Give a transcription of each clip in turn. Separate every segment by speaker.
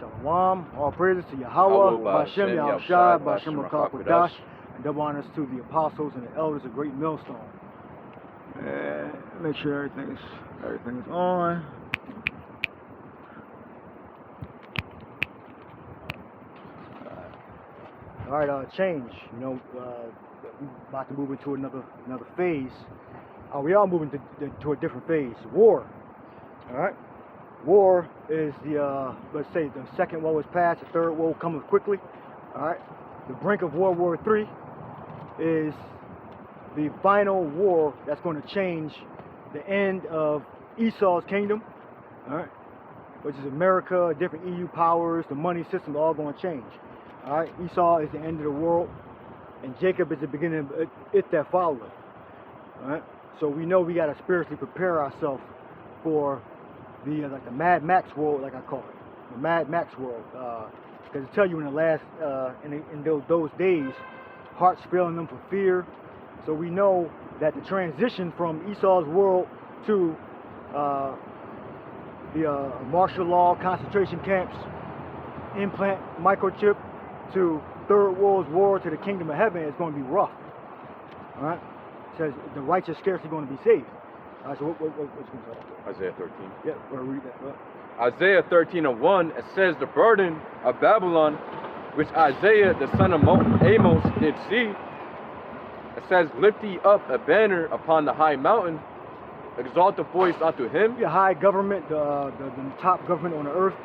Speaker 1: Shalom. All praises to Yahweh, Bashem Yahushai, Bashem Rakakwadash, and double honors to the apostles and the elders of Great Millstone. And make sure everything's on. All right, change. You know, about to move into another phase. We are moving to a different phase. War. All right. War is the let's say the second war was past, the third war coming quickly. All right. The brink of World War III is the final war that's going to change the end of Esau's kingdom. All right. Which is America, different EU powers, the money system, all going to change. All right. Esau is the end of the world, and Jacob is the beginning of it that follows. All right. So we know we got to spiritually prepare ourselves for the like the Mad Max world, like I call it, the Mad Max world, because it tell you in the last in those days, hearts failing them for fear. So we know that the transition from Esau's world to the martial law, concentration camps, implant microchip, to Third World War, to the kingdom of heaven is going to be rough. All right, it says the righteous scarcely going to be saved. So what's going to say?
Speaker 2: Isaiah 13.
Speaker 1: Yeah, we'll read that. Well,
Speaker 2: Isaiah 13:1, it says, the burden of Babylon, which Isaiah the son of Amos did see, it says, lift ye up a banner upon the high mountain, exalt the voice unto him.
Speaker 1: Yeah, high government, the top government on the earth,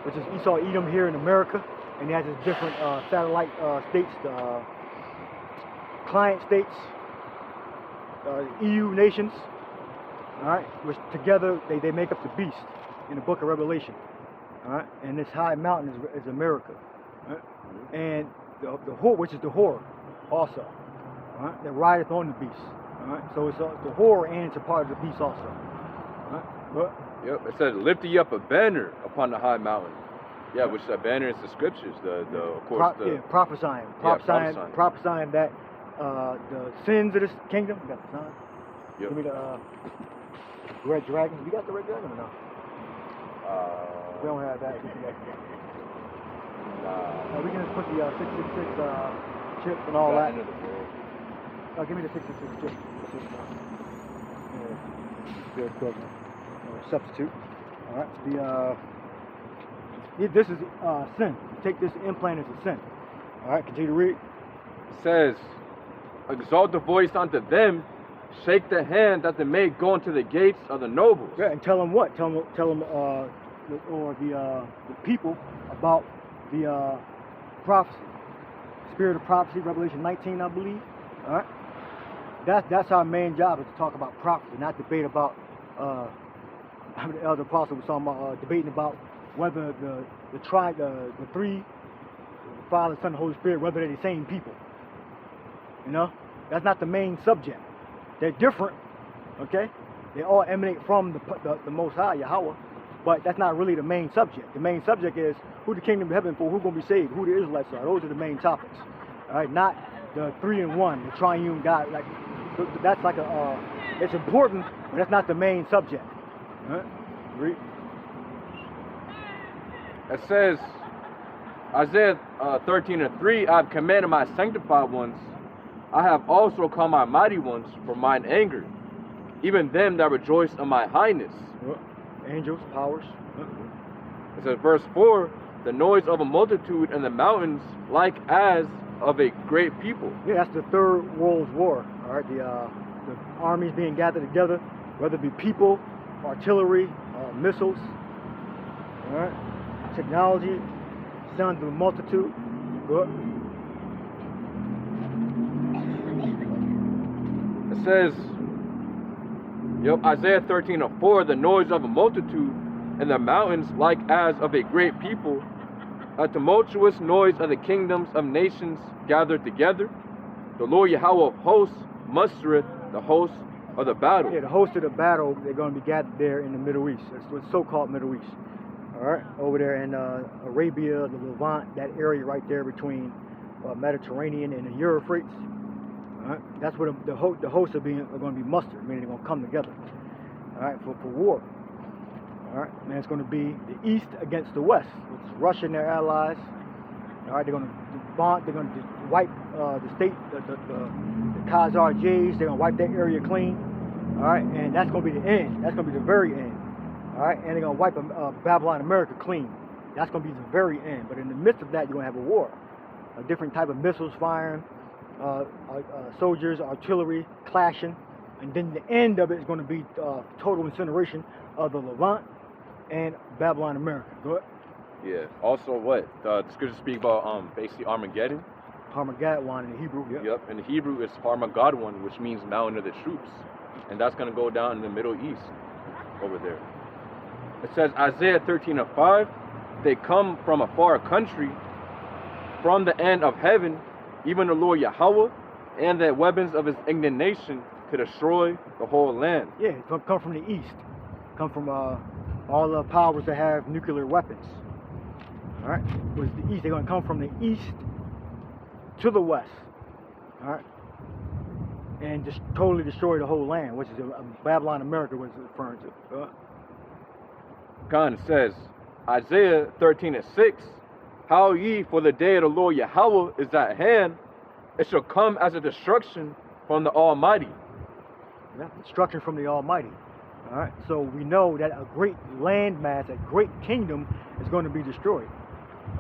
Speaker 1: which is Esau Edom here in America, and it has its different satellite states, client states, EU nations. All right, which together they make up the beast in the book of Revelation. All right, and this high mountain is America. All right? And the whore, which is the whore, also. All right, that rideth on the beast. All right, so it's the whore and it's a part of the beast also. All right, but,
Speaker 2: yep, it says lift ye up a banner upon the high mountain. Yeah, which the banner is the scriptures. Of course,
Speaker 1: prophesying that the sins of this kingdom. You got the sign.
Speaker 2: Yep.
Speaker 1: Give me the red dragon. We got the red dragon or no? We don't have that. We can just put the 666 chip and all that. Give me the 666 chip. Good equivalent. Substitute. All right. This is sin. Take this implant as a sin. All right. Continue to read.
Speaker 2: It says, exalt the voice unto them. Shake the hand that they may go into the gates of the nobles.
Speaker 1: Yeah, and tell them what? Tell them the people about the prophecy, spirit of prophecy, Revelation 19, I believe. All right, that's our main job, is to talk about prophecy, not debate about. The elder apostle was talking about debating about whether the three, the Father, Son, and Holy Spirit, whether they're the same people. You know, that's not the main subject. They're different, okay? They all emanate from the Most High, Yahweh, but that's not really the main subject. The main subject is who the kingdom of heaven for, who's going to be saved, who the Israelites are. Those are the main topics, all right? Not the 3-in-1, the triune God. Like that's like it's important, but that's not the main subject. All right? Read.
Speaker 2: It says, Isaiah 13:3, I have commanded my sanctified ones. I have also called my mighty ones for mine anger, even them that rejoice in my highness.
Speaker 1: Angels, powers.
Speaker 2: It says, verse 4, the noise of a multitude in the mountains, like as of a great people.
Speaker 1: Yeah, that's the Third World War. All right, the armies being gathered together, whether it be people, artillery, missiles. All right, technology, sound of a multitude. Good.
Speaker 2: It says, Isaiah 13:4, the noise of a multitude in the mountains, like as of a great people, a tumultuous noise of the kingdoms of nations gathered together. The Lord Yahweh of hosts mustereth the hosts of the battle.
Speaker 1: Yeah, the hosts of the battle, they're going to be gathered there in the Middle East. That's what's so-called Middle East. All right, over there in Arabia, the Levant, that area right there between Mediterranean and the Euphrates. All right, that's where the hosts are going to be mustered, meaning they're going to come together. All right, for war. All All right, and it's going to be the East against the West, which is Russia and their allies. All right, they're going to bond. They're going to wipe the state, the Khazar Jays. They're going to wipe that area clean. All right, and that's going to be the end. That's going to be the very end. All right, and they're going to wipe Babylon America clean. That's going to be the very end. But in the midst of that, you're going to have a war. A different type of missiles firing, soldiers, artillery clashing, and then the end of it is going to be total incineration of the Levant and Babylon America. Go ahead.
Speaker 2: Yeah. Also, what the scriptures speak about basically Armageddon.
Speaker 1: Armageddon in the Hebrew. Yep.
Speaker 2: Yep. In the Hebrew, it's Armageddon, which means mountain of the troops, and that's going to go down in the Middle East over there. It says Isaiah 13:5, they come from a far country, from the end of heaven, even the Lord Yahweh, and the weapons of his indignation to destroy the whole land.
Speaker 1: Yeah, it's going to come from the east. Come from all the powers that have nuclear weapons. All right, was the east. They're going to come from the east to the west. All right, and just totally destroy the whole land, which is Babylon America was referring to.
Speaker 2: God says, Isaiah 13:6, how ye, for the day of the Lord Yahweh is at hand, it shall come as a destruction from the Almighty.
Speaker 1: Yeah, destruction from the Almighty. All right, so we know that a great landmass, a great kingdom is going to be destroyed.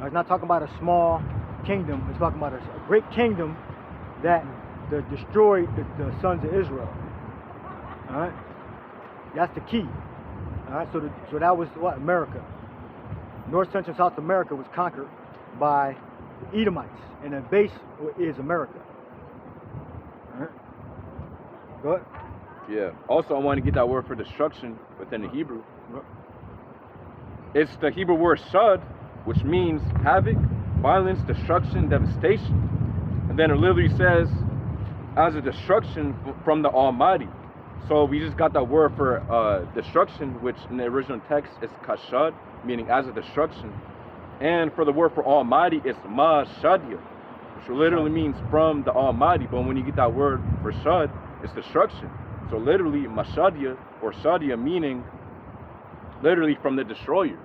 Speaker 1: It's not talking about a small kingdom. It's talking about a great kingdom that destroyed the sons of Israel. All right, that's the key. All right, so that was what America. North, Central, South America was conquered by the Edomites, and the base is America. All right, go ahead.
Speaker 2: Yeah. Also, I want to get that word for destruction within the Hebrew. It's the Hebrew word shad, which means havoc, violence, destruction, devastation. And then it literally says, as a destruction from the Almighty. So we just got that word for destruction, which in the original text is kashad, meaning as a destruction. And for the word for Almighty, it's ma-shadia, which literally means from the Almighty. But when you get that word for shad, it's destruction. So literally, mashadia or shadia meaning literally from the destroyer.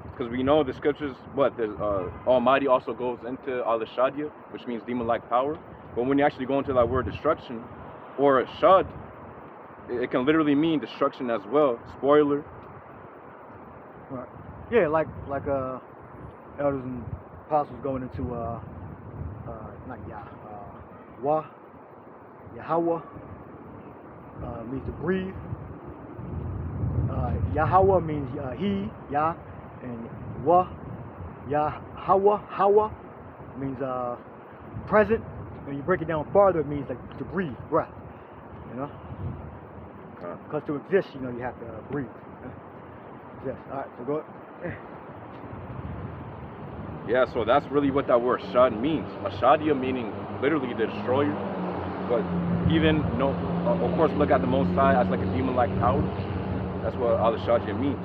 Speaker 2: Because we know the scriptures, the Almighty also goes into al-shadia, which means demon-like power. But when you actually go into that word destruction or shad, it can literally mean destruction as well. Spoiler.
Speaker 1: Right. Yeah, like elders and apostles going into Yahweh. Means to breathe. Yahweh means he, Yah, and Wa. Hawa means present. When you break it down farther, it means like to breathe, breath. You know? Because to exist, you have to breathe. Exist. All right, so go ahead.
Speaker 2: Yeah, so that's really what that word shad means. Ashadia meaning literally the destroyer. But even, of course, look at the Most High as like a demon-like power. That's what al-shadia means.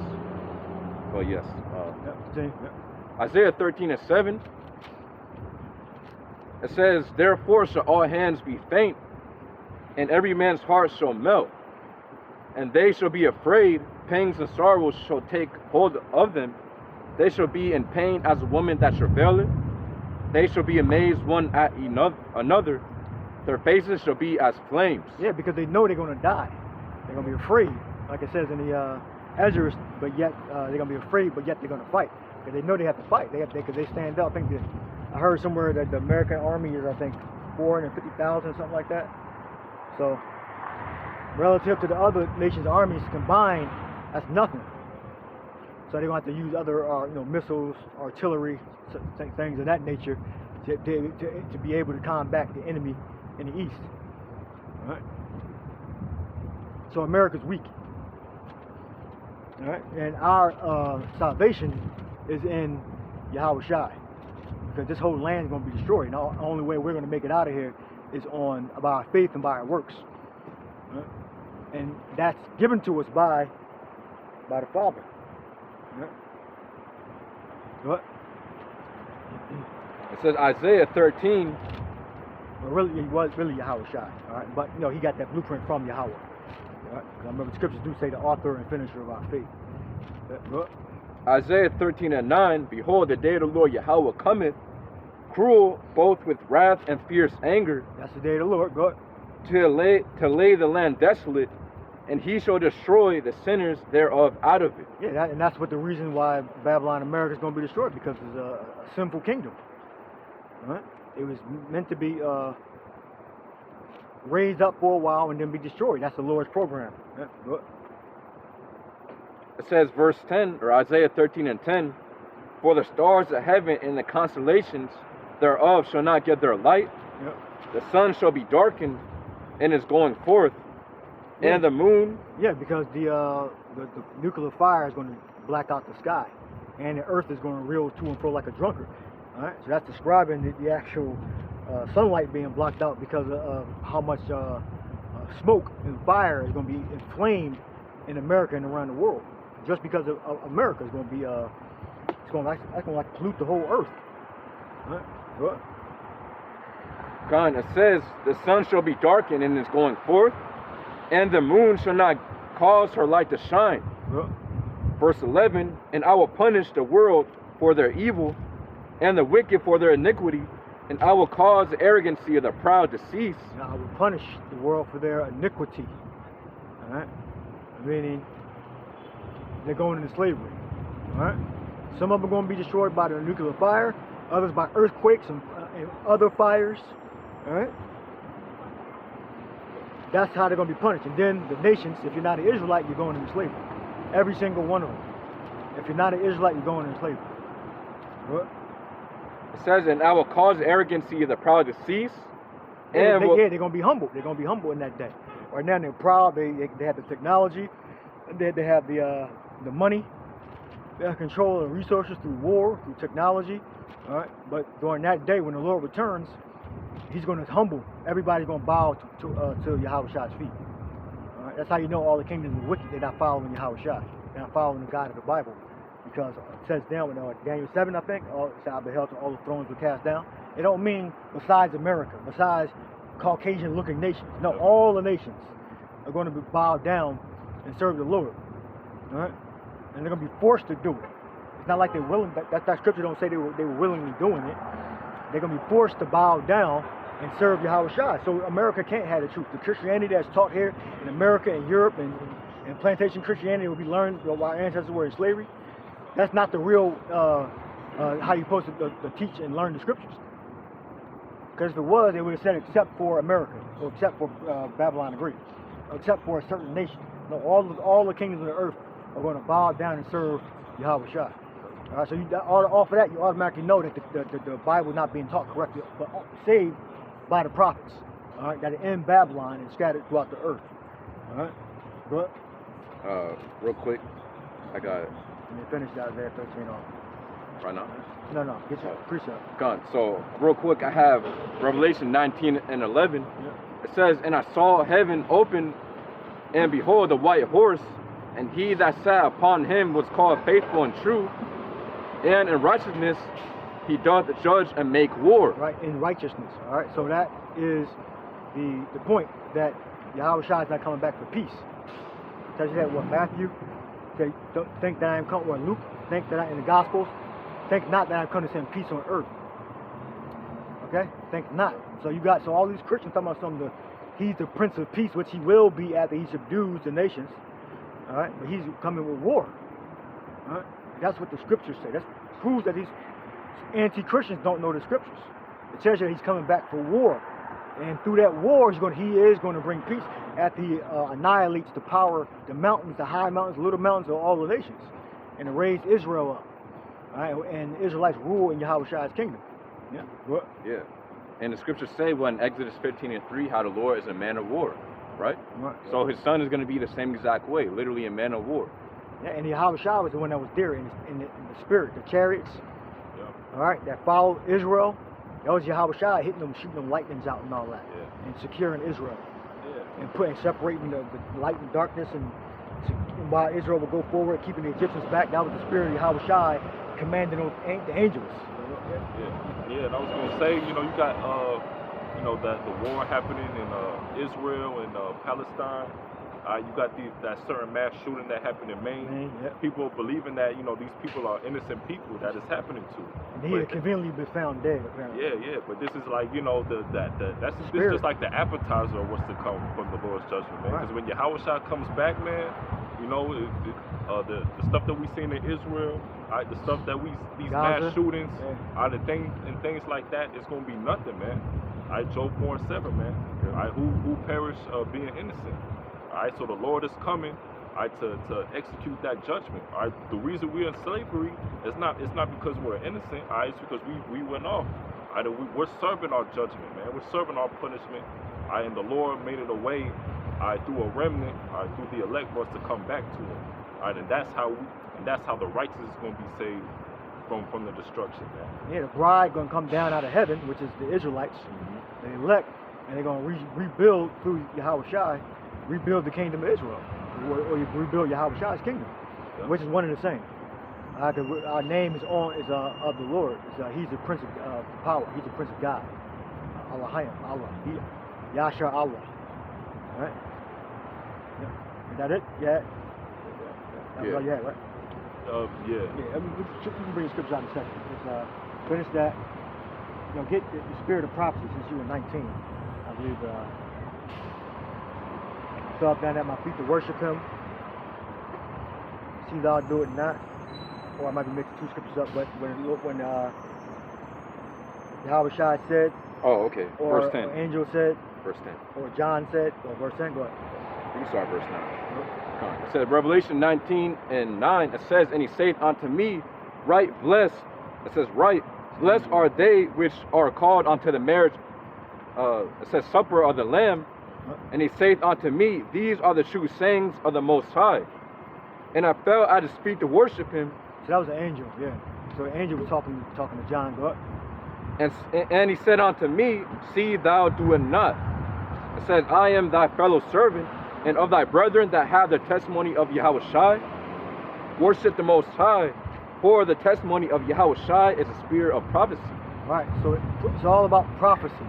Speaker 2: But yes. Isaiah 13:7. It says, therefore shall all hands be faint, and every man's heart shall melt. And they shall be afraid, pangs and sorrows shall take hold of them. They shall be in pain as a woman that travaileth. They shall be amazed one at another. Their faces shall be as flames. Yeah, because they know they're going to die. They're going to be afraid, like it says in the Ezra, but yet they're going to be afraid, but yet they're going to fight. Because they know they have to fight. Because they stand up. I think I heard somewhere that the American army is, 450,000 or something like that. So, relative to the other nations' armies combined, that's nothing. So they're going to have to use other, missiles, artillery, things of that nature to be able to combat the enemy in the east. All right. So America's weak. All right. And our salvation is in Yahweh Shai, because this whole land is going to be destroyed. And the only way we're going to make it out of here is by our faith and by our works. All right. And that's given to us by the Father. Yeah. What? It says Isaiah 13.
Speaker 1: Well, really, it was really Yahweh Shai. All right, but he got that blueprint from Yahweh. All right, I remember the scriptures do say the author and finisher of our faith. Good.
Speaker 2: Isaiah 13:9, behold, the day of the Lord Yahweh cometh, cruel both with wrath and fierce anger,
Speaker 1: That's the day of the Lord. Good.
Speaker 2: to lay the land desolate, and he shall destroy the sinners thereof out of it.
Speaker 1: Yeah, and that's what the reason why Babylon America is going to be destroyed, because it's a sinful kingdom. All right? It was meant to be raised up for a while and then be destroyed. That's the Lord's program. Yeah, good.
Speaker 2: It says, verse 10, or Isaiah 13:10, for the stars of heaven and the constellations thereof shall not get their light.
Speaker 1: Yep.
Speaker 2: The sun shall be darkened in its going forth, and the moon.
Speaker 1: Yeah, because the nuclear fire is going to black out the sky, and the earth is going to reel to and fro like a drunkard. All right, so that's describing the actual sunlight being blocked out because of how much smoke and fire is going to be inflamed in America and around the world. Just because of America is going to be, that's going to like pollute the whole earth. All right, good.
Speaker 2: God, it says, the sun shall be darkened in its going forth, and the moon shall not cause her light to shine.
Speaker 1: Good.
Speaker 2: Verse 11, and I will punish the world for their evil, and the wicked for their iniquity, and I will cause the arrogancy of the proud to cease.
Speaker 1: Now I will punish the world for their iniquity. All right, meaning they're going into slavery. All right, some of them are going to be destroyed by the nuclear fire, others by earthquakes and other fires. All right, that's how they're going to be punished. And then the nations, if you're not an Israelite, you're going into slavery. Every single one of them. If you're not an Israelite, you're going into slavery. What?
Speaker 2: It says, and I will cause the arrogancy of the proud to cease.
Speaker 1: Yeah, they're going to be humble. They're going to be humble in that day. Right now they're proud. They have the technology. They have the money. They have control of the resources through war, through technology. All right. But during that day, when the Lord returns, He's going to humble. Everybody's going to bow to Yahweh-Shai's feet. All right. That's how you know all the kingdoms are wicked. They're not following Yahweh-Shai. They're not following the God of the Bible. Because it says down in Daniel 7, I think, I beheld till all the thrones were cast down. It don't mean besides America, besides Caucasian-looking nations. No, all the nations are going to be bowed down and serve the Lord. All right? And they're going to be forced to do it. It's not like they're willing. That scripture don't say they were willingly doing it. They're going to be forced to bow down and serve Yahweh-Shai. So America can't have the truth. The Christianity that's taught here in America and Europe and plantation Christianity will be learned while our ancestors were in slavery. That's not the real how you're supposed to teach and learn the scriptures. Because if it was, they would have said except for America, or except for Babylon the Great, or except for a certain nation. No, all the kingdoms of the earth are going to bow down and serve Yahweh-Shai. All right, so off of that, you automatically know that the Bible is not being taught correctly, but saved by the prophets. All right, that are in Babylon and scattered throughout the earth. All right, go ahead.
Speaker 2: Real quick, I got it.
Speaker 1: And you finish Isaiah 13 off.
Speaker 2: Right now?
Speaker 1: No, get your precept.
Speaker 2: Gone. So, real quick, I have Revelation 19 and 11.
Speaker 1: Yeah.
Speaker 2: It says, and I saw heaven open, and behold, a white horse, and he that sat upon him was called Faithful and True, and in righteousness he doth judge and make war.
Speaker 1: Right, in righteousness. All right, so that is the point, that Yahweh-Shai is not coming back for peace. It tells you that what Matthew. Okay, don't think that I am come, or Luke, think that in the Gospels, think not that I am come to send peace on earth. Okay, think not. So all these Christians talking about he's the Prince of Peace, which he will be after he subdues the nations. All right, but he's coming with war. All right, that's what the scriptures say. That proves that these anti-Christians don't know the scriptures. It tells you that he's coming back for war, and through that war, he is going to bring peace after he annihilates the power, the mountains, the high mountains, the little mountains of all the nations, and to raise Israel up. All right, and the Israelites rule in Yahweh-Shai's kingdom. Yeah. What?
Speaker 2: Yeah. And the scriptures say, in Exodus 15 and 3, how the Lord is a man of war, right?
Speaker 1: Right.
Speaker 2: So his son is going to be the same exact way, literally a man of war.
Speaker 1: Yeah, and Yahweh-Shai was the one that was there in the spirit, the chariots.
Speaker 2: Yeah.
Speaker 1: All right, that followed Israel. That was Yahweh-Shai hitting them, shooting them lightnings out and all that, and securing Israel, and separating the light and darkness, and while Israel would go forward, keeping the Egyptians back. That was the spirit of Yahweh-Shai commanding the angels.
Speaker 3: Yeah, and I was gonna say, you got, that the war happening in Israel and Palestine, You got that certain mass shooting that happened in Maine.
Speaker 1: Yep.
Speaker 3: People believing that, you know, these people are innocent people that is happening to.
Speaker 1: And he had conveniently been found dead, apparently.
Speaker 3: Yeah. But this is like, you know, this is just like the appetizer of what's to come from the Lord's judgment, man. Because when Yahushua comes back, man, you know, the stuff that we seen in Israel, the stuff that these
Speaker 1: Gaza,
Speaker 3: mass shootings, the things like that, it's gonna be nothing, man. Job 4:7, man. Who perish being innocent. So the Lord is coming, to execute that judgment. The reason we're in slavery is not because we're innocent. It's because we went off. We're serving our judgment, man. We're serving our punishment. And the Lord made it a way through a remnant, through the elect, for us to come back to Him. And that's how the righteous is going to be saved from the destruction, man.
Speaker 1: Yeah, the bride going to come down out of heaven, which is the Israelites, the elect, and they're going to rebuild through Yahushua, rebuild the kingdom of Israel, or you rebuild Yahushua's kingdom, which is one and the same. Our name is of the Lord. He's the Prince of power. He's the Prince of God. Allah, Yasha Allah. All right? Yeah. Is that it? Yeah. That's all you had, right?
Speaker 3: Yeah.
Speaker 1: I mean, we can bring scriptures out in a second. Let's finish that. You know, get the spirit of prophecy since you were 19. I believe. Fell down at my feet to worship Him. See thou do it not. Or I might be mixing two scriptures up, but when Yahushua said.
Speaker 2: Oh, okay.
Speaker 1: Or
Speaker 2: Verse 10.
Speaker 1: Or angel said.
Speaker 2: Verse 10.
Speaker 1: Or John said. Or verse 10. Go ahead.
Speaker 2: You can start verse 9. It says, Revelation 19:9, it says, and he saith unto me, right blessed, it says, right, blessed are they which are called unto the marriage, it says, supper of the Lamb, and he saith unto me, these are the true sayings of the Most High. And I fell at his feet to worship him.
Speaker 1: So that was an angel, yeah. So the angel was talking to John, go up.
Speaker 2: And he said unto me, see thou do it not. It says, I am thy fellow servant, and of thy brethren that have the testimony of Yahushua, worship the Most High, for the testimony of Yahushua is a spirit of prophecy.
Speaker 1: All right, so it's all about prophecy.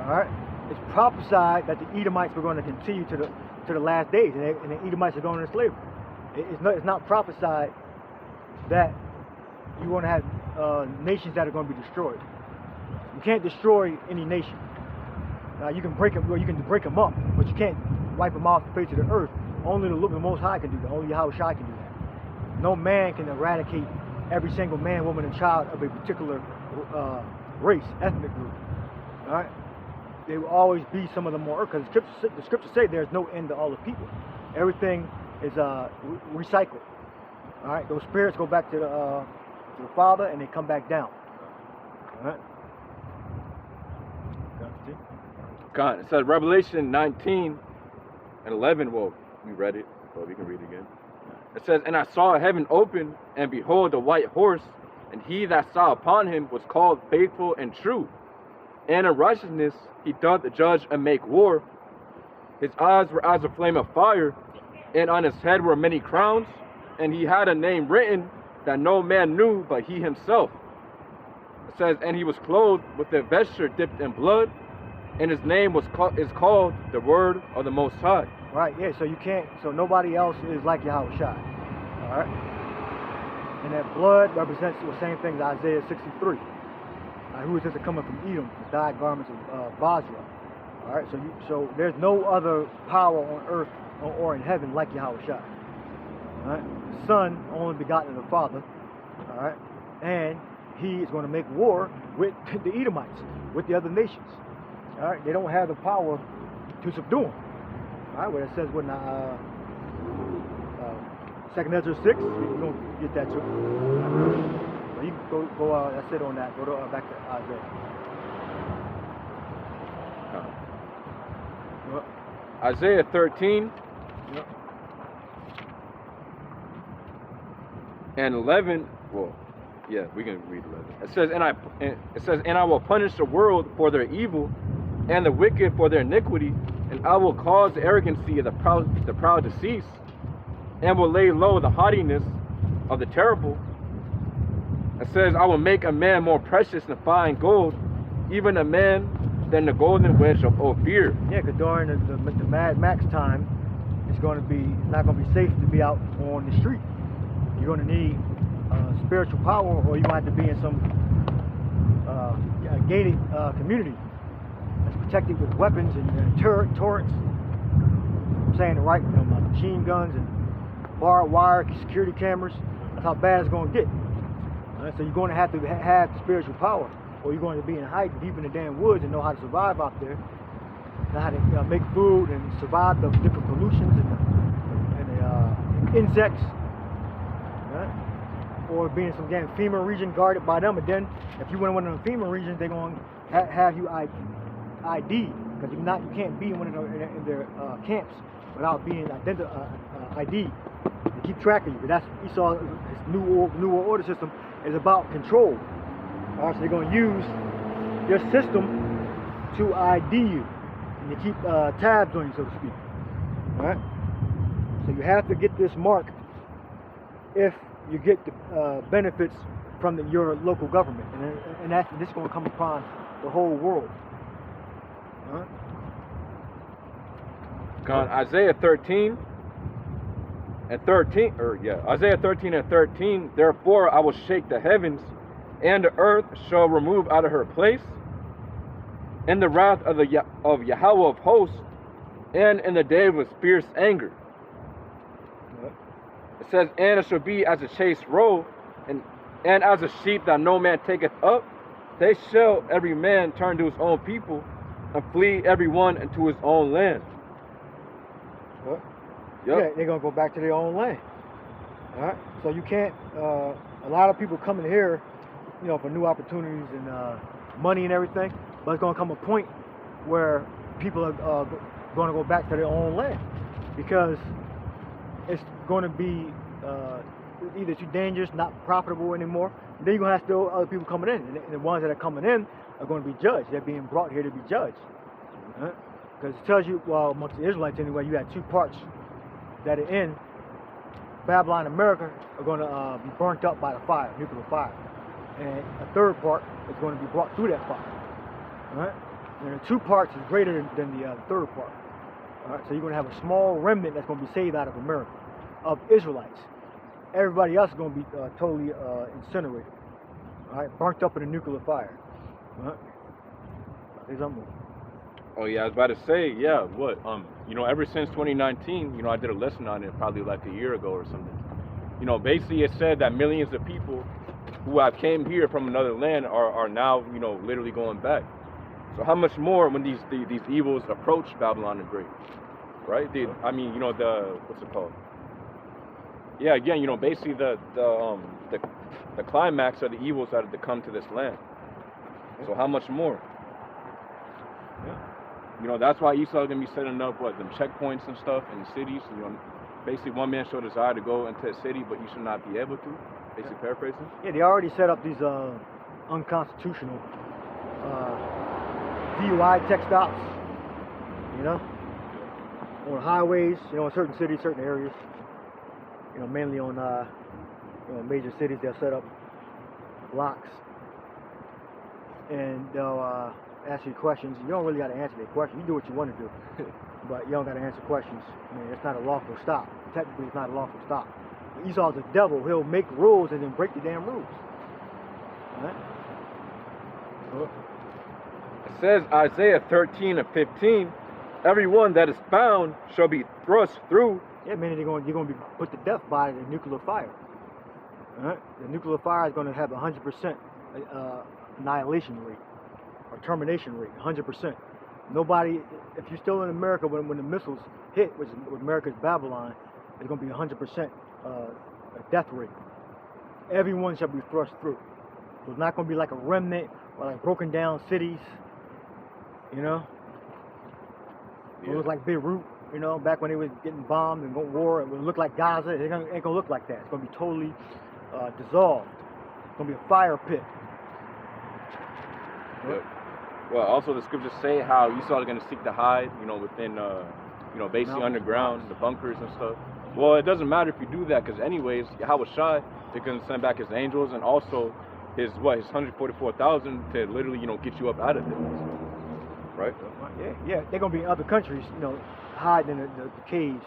Speaker 1: All right, it's prophesied that the Edomites were going to continue to the last days, and the Edomites are going into slavery. It's not prophesied that you want to have nations that are going to be destroyed. You can't destroy any nation. You can break them, well, you can break them up, but you can't wipe them off the face of the earth. Only the Most High can do that. Only Yahushua can do that. No man can eradicate every single man, woman, and child of a particular race, ethnic group. All right? There will always be some of them more, because the scriptures say there's no end to all the people. Everything is recycled. All right? Those spirits go back to the Father, and they come back down. All right?
Speaker 2: God, it says Revelation 19:11. Well, we read it, but we can read it again. It says, and I saw heaven open, and behold, a white horse, and he that sat upon him was called Faithful and True. And in righteousness he doth judge and make war. His eyes were as a flame of fire, and on his head were many crowns, and he had a name written that no man knew but he himself. It says, and he was clothed with a vesture dipped in blood, and his name is called the Word of the Most High.
Speaker 1: Right, yeah, so nobody else is like Yahushua. All right? And that blood represents the same thing as Isaiah 63. Who is this coming from Edom, the dyed garments of Basra. All right, so there's no other power on earth or in heaven like Yahushua. All right? The Son, only begotten of the Father. All right? And he is going to make war with the Edomites, with the other nations. All right, they don't have the power to subdue them. All right, well, it says when 2nd Ezra 6, we're going to get that too. So you can go that's it on that. Go to, back to Isaiah.
Speaker 2: Isaiah 13 and 11. Well, yeah, we can read 11. It says, and I will punish the world for their evil, and the wicked for their iniquity, and I will cause the arrogancy of the proud to cease, and will lay low the haughtiness of the terrible. It says, I will make a man more precious than fine gold, even a man than the golden wedge of Ophir.
Speaker 1: Yeah, because during the Mad Max time, it's not going to be safe to be out on the street. You're going to need spiritual power, or you're going to have to be in some gated community that's protected with weapons and turrets. I'm saying it right, machine guns and barbed wire, security cameras. That's how bad it's going to get. So you're going to have spiritual power, or you're going to be in hiding deep in the damn woods and know how to survive out there, know how to make food and survive the different pollutions and the insects. Right? Or be in some damn FEMA region guarded by them, and then if you went in one of the FEMA regions, they're going to have you ID, because you can't be in one of their camps without being ID. They keep track of you. That's Esau's new order system is about control. All right, so they're going to use your system to ID you and to keep tabs on you, so to speak. All right. So you have to get this mark if you get the benefits from your local government, and this is going to come upon the whole world. All right.
Speaker 2: On Isaiah 13 and 13, Isaiah 13 and 13, therefore I will shake the heavens, and the earth shall remove out of her place, in the wrath of Yahweh of hosts, and in the day of his fierce anger. It says, and it shall be as a chased roe, and as a sheep that no man taketh up, they shall every man turn to his own people, and flee every one into his own land.
Speaker 1: What?
Speaker 2: Yep.
Speaker 1: Yeah, they're going to go back to their own land. All right? So you can't, a lot of people coming here, for new opportunities and money and everything, but it's going to come a point where people are going to go back to their own land, because it's going to be either too dangerous, not profitable anymore. And then you're going to have still other people coming in, and the ones that are coming in are going to be judged. They're being brought here to be judged. Right? Because it tells you, well, amongst the Israelites anyway, you had two parts that are in Babylon, America, are going to be burnt up by the fire, nuclear fire. And a third part is going to be brought through that fire. Right? And the two parts is greater than the third part. All right? So you're going to have a small remnant that's going to be saved out of America, of Israelites. Everybody else is going to be totally incinerated. All right? Burnt up in a nuclear fire. All right? Here's something.
Speaker 2: Oh yeah, I was about to say, yeah, what? Ever since 2019, I did a lesson on it probably like a year ago or something. Basically it said that millions of people who have came here from another land are now, literally going back. So how much more when these evils approach Babylon the Great, right? What's it called? Yeah, again, basically the climax of the evils that have to come to this land. So how much more?
Speaker 1: Yeah.
Speaker 2: That's why Esau's gonna be setting up them checkpoints and stuff in the cities. Basically one man showed desire to go into a city, but you should not be able to. Basically paraphrasing.
Speaker 1: Yeah, they already set up these unconstitutional DUI tech stops. On highways. In certain cities, certain areas. Mainly on major cities, they'll set up blocks, and they'll ask you questions. You don't really got to answer their questions. You do what you want to do, but you don't got to answer questions. It's not a lawful stop. Technically, it's not a lawful stop. Esau's the devil. He'll make rules and then break the damn rules. All right?
Speaker 2: It says Isaiah 13 and 15, everyone that is found shall be thrust through.
Speaker 1: Yeah, meaning you're going to be put to death by the nuclear fire. All right? The nuclear fire is going to have 100% annihilation rate. Or termination rate, 100%. Nobody, if you're still in America when the missiles hit, which is America's Babylon, it's going to be 100% death rate. Everyone shall be thrust through. So it's not going to be like a remnant or like broken down cities, It look like Beirut, back when they was getting bombed and going war. It would look like Gaza. It ain't going to look like that. It's going to be totally dissolved. It's going to be a fire pit.
Speaker 2: Yep. Well, also the scriptures say how Esau is going to seek to hide, within, basically underground, the bunkers and stuff. Well, it doesn't matter if you do that, because anyways, Yahweh Shai is going to send back his angels and also his 144,000 to literally, get you up out of it. Right?
Speaker 1: Yeah, they're going to be in other countries, hiding in the caves,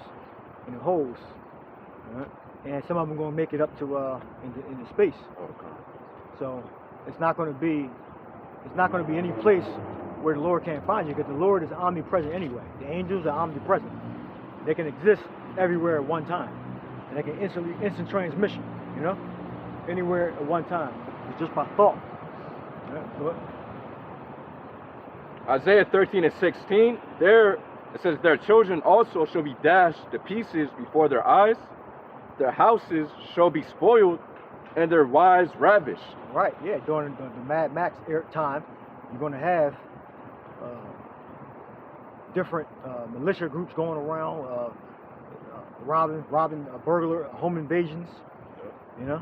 Speaker 1: in the holes, right? And some of them going to make it up to into space.
Speaker 2: Okay.
Speaker 1: So it's not going to be any place where the Lord can't find you, because the Lord is omnipresent anyway. The angels are omnipresent. They can exist everywhere at one time, and they can instant transmission, you know, anywhere at one time. It's just by thought. Yeah, go ahead.
Speaker 2: Isaiah 13:16, there it says, their children also shall be dashed to pieces before their eyes, their houses shall be spoiled, and their wives ravished.
Speaker 1: Right, yeah, during the Mad Max time, you're going to have different militia groups going around, robbing burglar, home invasions, you know.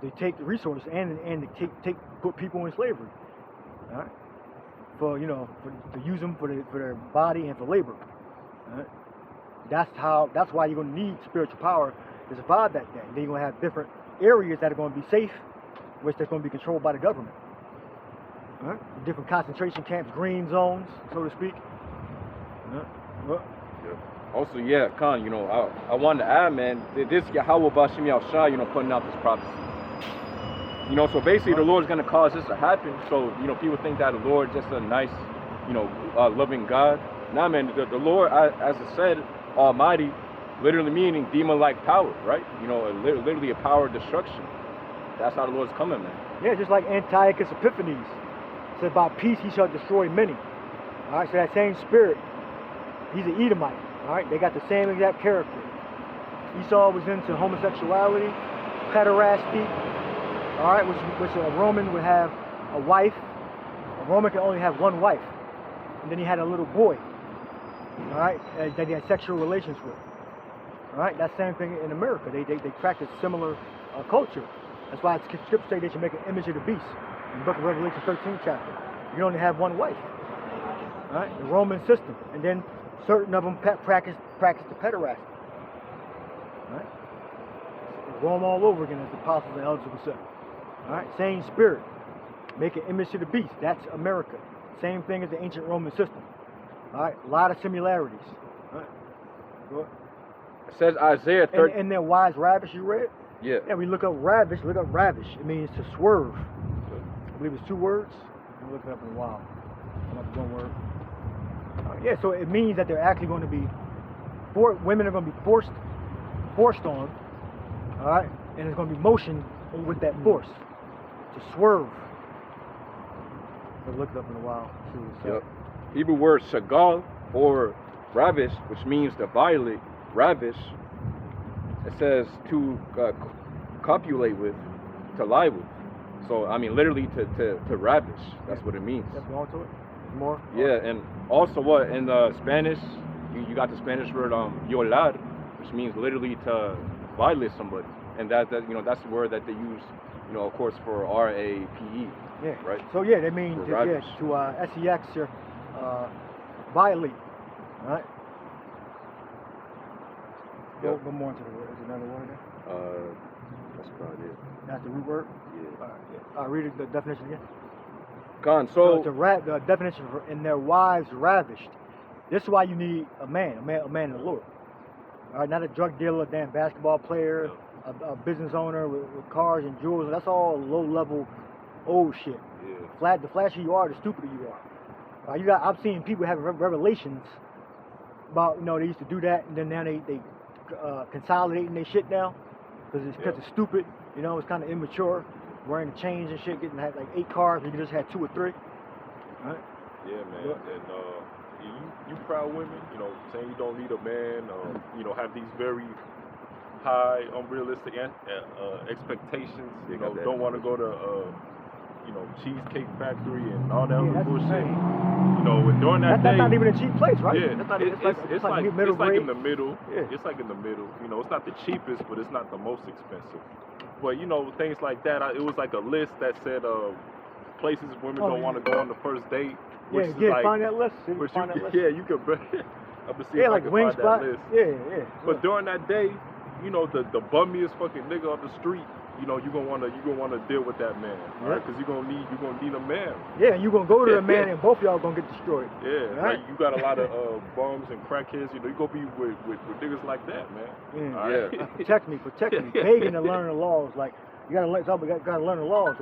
Speaker 1: They take the resources and they put people in slavery, all right? For, you know, to use them for their body and for labor. Right? That's why you're going to need spiritual power to survive that day. Then you're going to have different areas that are going to be safe, which they're going to be controlled by the government. Right? Different concentration camps, green zones, so to speak. Right?
Speaker 2: Also, yeah, Khan, you know, I wanted to add, man, this Yahweh Bashim Yahushua, you know, putting out this prophecy. You know, so basically the Lord's going to cause this to happen. So, you know, people think that the Lord just a nice, you know, loving God. Nah, man, the Lord, as I said, Almighty, literally meaning demon-like power, right? You know, literally a power of destruction. That's how the Lord's coming, man.
Speaker 1: Yeah, just like Antiochus Epiphanes said, by peace he shall destroy many. All right, so that same spirit, he's an Edomite. All right, they got the same exact character. Esau was into homosexuality, pederasty. All right, which a Roman would have a wife. A Roman could only have one wife, and then he had a little boy. All right, that he had sexual relations with. All right, that same thing in America. They practice similar culture. That's why Scripture say they should make an image of the beast. In the book of Revelation 13 chapter, you can only have one wife. All right, the Roman system, and then certain of them practice the pederasty. All right, Rome all over again, as the apostles and elders would say. All right, same spirit. Make an image to the beast. That's America. Same thing as the ancient Roman system. All right, a lot of similarities. All right, go ahead.
Speaker 2: It says Isaiah 13.
Speaker 1: And their wives ravish, you read?
Speaker 2: Yeah.
Speaker 1: Yeah, we look up ravish. It means to swerve. I believe it's 2 words. I'm looking up in a while. Not 1 word. Yeah, so it means that they're actually going to be, women are going to be forced on, all right, and there's going to be motion with that force to swerve. I've looked up in a while.
Speaker 2: Yep. Hebrew word shagal or ravish, which means to violate, ravish. It says to copulate with, to lie with. So I mean, literally to ravish. That's what it means.
Speaker 1: Yep, go on to it. More.
Speaker 2: Yeah, and also what in the Spanish, you got the Spanish word violar, which means literally to violate somebody, and that you know that's the word that they use, you know, of course, for R-A-P-E. Yeah. Right.
Speaker 1: So yeah, they mean to sex or violate. Right. Go more into the word. Is another word there?
Speaker 2: That's probably it.
Speaker 1: That's the root word.
Speaker 2: Yeah.
Speaker 1: All right. Read the definition again.
Speaker 2: Gone. So
Speaker 1: the definition for in their wives ravished. This is why you need a man in the Lord. All right, not a drug dealer, damn basketball player, a business owner with cars and jewels. That's all low-level old shit. Yeah. The flashier you are, the stupider you are. I've seen people having revelations about, you know, they used to do that, and then now they consolidating their shit now because it's stupid. You know, it's kind of immature. Wearing the chains and shit, getting like 8 cars, you can just have 2 or 3. Right?
Speaker 3: Yeah, man. And you proud women, you know, saying you don't need a man, you know, have these very high, unrealistic expectations. You know, don't want to go to, you know, Cheesecake Factory and all that other bullshit. You know, and during that day,
Speaker 1: that's not even a cheap place, right?
Speaker 3: Yeah,
Speaker 1: it's like
Speaker 3: in the middle. Yeah. It's like in the middle. You know, it's not the cheapest, but it's not the most expensive. But you know, things like that. It was like a list that said places women don't want to go on the first date. Which is like,
Speaker 1: find that list.
Speaker 3: Yeah, you could. I'm gonna see if I
Speaker 1: like
Speaker 3: can
Speaker 1: Wingspot.
Speaker 3: find that list.
Speaker 1: Yeah.
Speaker 3: But during that day, you know, the bummiest fucking nigga on the street you know, you're gonna wanna deal with that man, right? Because you're gonna need a man.
Speaker 1: Yeah, and you're gonna go to the man, and both of y'all gonna get destroyed.
Speaker 3: Yeah,
Speaker 1: right?
Speaker 3: like you got a lot of bums and crackheads. You know, you gonna be with niggas like that, man.
Speaker 1: Yeah.
Speaker 3: All right?
Speaker 2: Yeah.
Speaker 1: Protect me, begging to learn the laws. Like you gotta learn the laws, right?